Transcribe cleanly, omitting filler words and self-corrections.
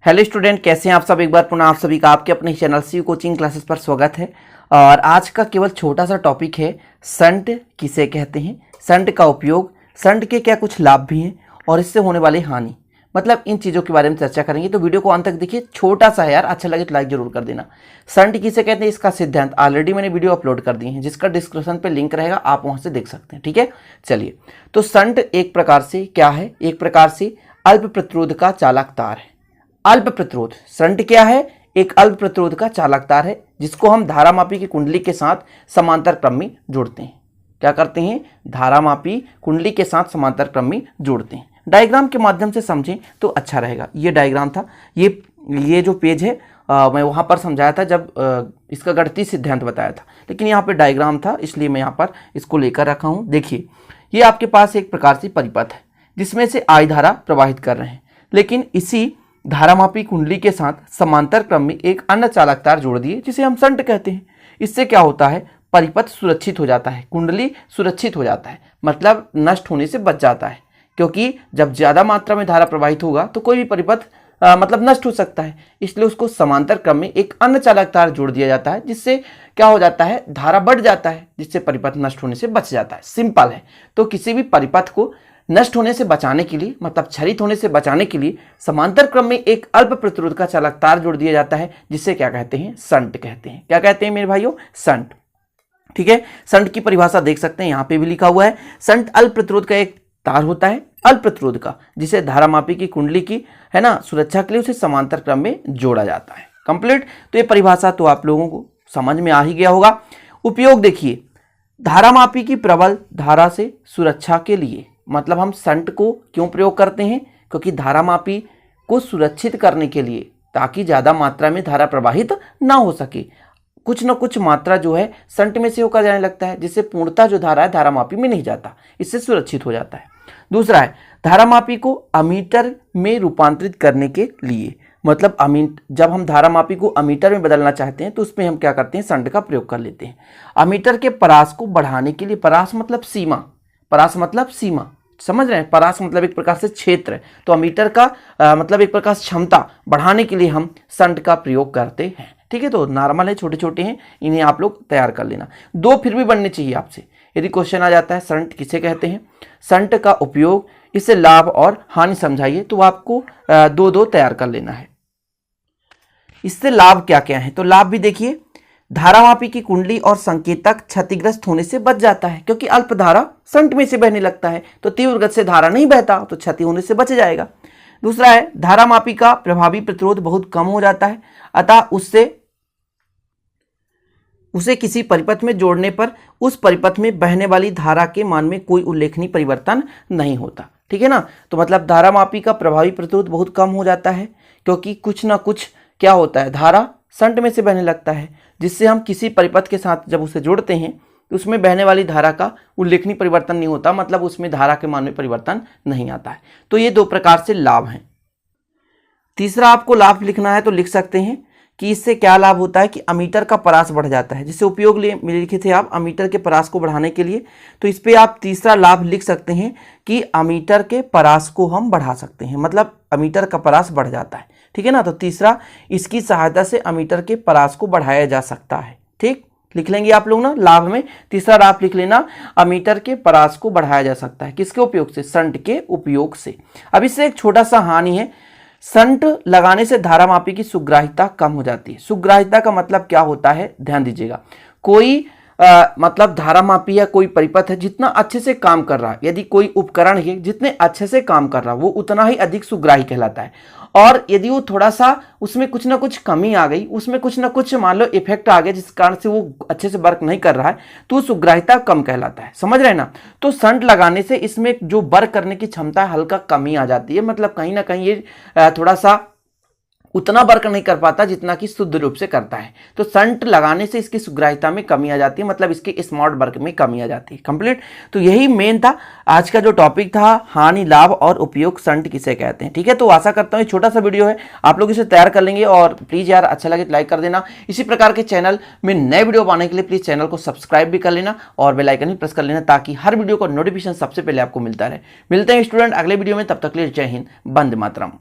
Hello student, कैसे हैं आप सब। एक बार पुनः आप सभी का आपके अपने चैनल सी कोचिंग क्लासेस पर स्वागत है। और आज का केवल छोटा सा टॉपिक है, संट किसे कहते हैं, संट का उपयोग, संट के क्या कुछ लाभ भी हैं और इससे होने वाली हानि, मतलब इन चीज़ों के बारे में चर्चा करेंगे। तो वीडियो को अंत तक देखिए, छोटा सा है यार, अच्छा लगे तो लाइक जरूर कर देना। संट किसे कहते हैं, इसका सिद्धांत ऑलरेडी मैंने वीडियो अपलोड कर दिए हैं, जिसका डिस्क्रिप्शन पे लिंक रहेगा, आप वहां से देख सकते हैं। ठीक है, चलिए। तो संट एक प्रकार से क्या है, एक प्रकार से अल्प प्रतिरोध का चालक तार है। अल्प प्रतिरोध, संट क्या है, एक अल्प प्रतिरोध का चालक तार है, जिसको हम धारामापी की कुंडली के साथ समांतर क्रम में जोड़ते हैं। क्या करते हैं, धारामापी कुंडली के साथ समांतर क्रम में जोड़ते हैं। डायग्राम के माध्यम से समझें तो अच्छा रहेगा। ये डायग्राम था, ये जो पेज है मैं वहां पर समझाया था जब इसका गणितीय सिद्धांत बताया था, लेकिन यहाँ पे डायग्राम था इसलिए मैं यहाँ पर इसको लेकर रखा हूँ। देखिए, ये आपके पास एक प्रकार से परिपथ है जिसमें से I धारा प्रवाहित कर रहे हैं, लेकिन इसी धारामापी कुंडली के साथ समांतर क्रम में एक अन्य चालक तार जोड़ दिए, जिसे हम संट कहते हैं। इससे क्या होता है, परिपथ सुरक्षित हो जाता है, कुंडली सुरक्षित हो जाता है, मतलब नष्ट होने से बच जाता है। क्योंकि जब ज्यादा मात्रा में धारा प्रवाहित होगा तो कोई भी परिपथ मतलब नष्ट हो सकता है, इसलिए उसको समांतर क्रम में एक अन्य चालक तार जोड़ दिया जाता है, जिससे क्या हो जाता है, धारा बढ़ जाता है, जिससे परिपथ नष्ट होने से बच जाता है। सिंपल है। तो किसी भी परिपथ को नष्ट होने से बचाने के लिए, मतलब क्षरित होने से बचाने के लिए समांतर क्रम में एक अल्प प्रतिरोध का चालक तार जोड़ दिया जाता है, जिसे क्या कहते हैं, संट कहते हैं। क्या कहते हैं मेरे भाइयों, संट। ठीक है, संट की परिभाषा देख सकते हैं, यहां पे भी लिखा हुआ है। संट अल्प प्रतिरोध का एक तार होता है, अल्प प्रतिरोध का, जिसे धारामापी की कुंडली की है ना सुरक्षा के लिए उसे समांतर क्रम में जोड़ा जाता है। कंप्लीट। तो ये परिभाषा तो आप लोगों को समझ में आ ही गया होगा। उपयोग देखिए, धारामापी की प्रबल धारा से सुरक्षा के लिए, मतलब हम संट को क्यों प्रयोग करते हैं, क्योंकि धारामापी को सुरक्षित करने के लिए, ताकि ज्यादा मात्रा में धारा प्रवाहित ना हो सके। कुछ न कुछ मात्रा जो है संट में से होकर जाने लगता है, जिससे पूर्णतः जो धारा है धारामापी में नहीं जाता, इससे सुरक्षित हो जाता है। दूसरा है, धारामापी को अमीटर में रूपांतरित करने के लिए, मतलब जब हम धारामापी को अमीटर में बदलना चाहते हैं तो उसमें हम क्या करते हैं, संट का प्रयोग कर लेते हैं। अमीटर के परास को बढ़ाने के लिए, परास मतलब सीमा, परास मतलब सीमा, समझ रहे हैं, परास मतलब एक प्रकार से क्षेत्र है, तो अमीटर का मतलब एक प्रकार से क्षमता बढ़ाने के लिए हम संट का प्रयोग करते हैं। ठीक है, तो नॉर्मल है, छोटे छोटे हैं, इन्हें आप लोग तैयार कर लेना। दो फिर भी बनने चाहिए आपसे, यदि क्वेश्चन आ जाता है संट किसे कहते हैं, संट का उपयोग, इससे लाभ और हानि समझाइए, तो आपको दो दो तैयार कर लेना है। इससे लाभ क्या क्या है, तो लाभ भी देखिए, धारामापी की कुंडली और संकेतक क्षतिग्रस्त होने से बच जाता है, क्योंकि अल्प धारा संट में से बहने लगता है, तो तीव्र गति से धारा नहीं बहता, तो क्षति होने से बच जाएगा। दूसरा है, धारामापी का प्रभावी प्रतिरोध बहुत कम हो जाता है, अतः उसे किसी परिपथ में जोड़ने पर उस परिपथ में बहने वाली धारा के मान में कोई उल्लेखनीय परिवर्तन नहीं होता। ठीक है ना, तो मतलब धारामापी का प्रभावी प्रतिरोध बहुत कम हो जाता है, क्योंकि कुछ ना कुछ क्या होता है, धारा संट में से बहने लगता है, जिससे हम किसी परिपथ के साथ जब उसे जोड़ते हैं तो उसमें बहने वाली धारा का उल्लेखनीय परिवर्तन नहीं होता, मतलब उसमें धारा के मान में परिवर्तन नहीं आता है। तो ये दो प्रकार से लाभ हैं। तीसरा आपको लाभ लिखना है तो लिख सकते हैं कि इससे क्या लाभ होता है कि अमीटर का परास बढ़ जाता है, जिससे उपयोग लिखे थे आप अमीटर के परास को बढ़ाने के लिए, तो इस पे आप तीसरा लाभ लिख सकते हैं कि अमीटर के परास को हम बढ़ा सकते हैं, मतलब अमीटर का परास बढ़ जाता है। ठीक है ना, तो तीसरा, इसकी सहायता से अमीटर के परास को बढ़ाया जा सकता है। ठीक, लिख लेंगे आप लोग ना, लाभ में तीसरा लाभ लिख लेना, अमीटर के परास को बढ़ाया जा सकता है, किसके उपयोग से, संट के उपयोग से। अब इससे एक छोटा सा हानि है, संट लगाने से धारामापी की सुग्राहिता कम हो जाती है। सुग्राहिता का मतलब क्या होता है, ध्यान दीजिएगा, कोई मतलब धारामापी या कोई परिपथ है जितना अच्छे से काम कर रहा है, यदि कोई उपकरण है जितने अच्छे से काम कर रहा है वो उतना ही अधिक सुग्राही कहलाता है। और यदि वो थोड़ा सा उसमें कुछ ना कुछ कमी आ गई, उसमें कुछ ना कुछ मान लो इफेक्ट आ गया जिस कारण से वो अच्छे से वर्क नहीं कर रहा है, तो सुग्राहिता कम कहलाता है। समझ रहे हैं ना, तो संट लगाने से इसमें जो वर्क करने की क्षमता हल्का कमी आ जाती है, मतलब कहीं ना कहीं ये थोड़ा सा उतना वर्क नहीं कर पाता जितना कि शुद्ध रूप से करता है। तो संट लगाने से इसकी सुग्राहिता में कमी आ जाती है, मतलब इसके स्मार्ट वर्क में कमी आ जाती है। कंप्लीट। तो यही मेन था आज का जो टॉपिक था, हानि, लाभ और उपयोग संट किसे कहते हैं। ठीक है, तो आशा करता हूँ छोटा सा वीडियो है, आप लोग इसे तैयार कर लेंगे, और प्लीज यार अच्छा लगे तो लाइक कर देना। इसी प्रकार के चैनल में नए वीडियो पाने के लिए प्लीज चैनल को सब्सक्राइब भी कर लेना और बेल आइकन भी प्रेस कर लेना, ताकि हर वीडियो का नोटिफिकेशन सबसे पहले आपको मिलता रहे। मिलते हैं स्टूडेंट अगले वीडियो में, तब तक के लिए जय हिंद, वंदे मातरम।